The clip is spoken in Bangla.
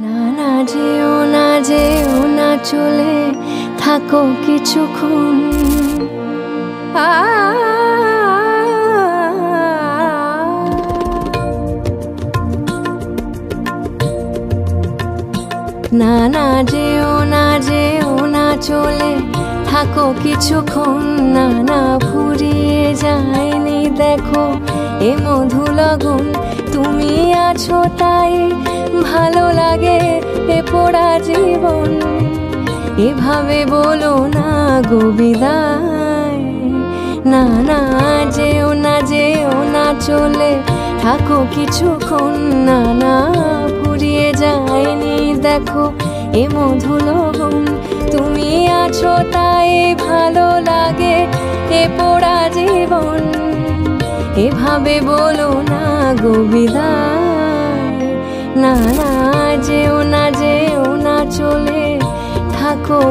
না না যেও না চলে থাকো কিছুক্ষণ। না না যেও না চলে থাকো কিছুক্ষণ। না না ফুরিয়ে যায়নি দেখো এ মধু লগন। তুমি আছো তাই ভালো লাগে এ পোড়া জীবন। এভাবে বলো না গো বিদায়। না না যেও না চলে থাকো কিছুক্ষণ। না না ফুরিয়ে যায়নি দেখো এ মধু লগন। তুমি আছো তাই ভালো লাগে এ পোড়া জীবন। এভাবে বলো না গো বিদায়। না না যেও না চলে থাকো।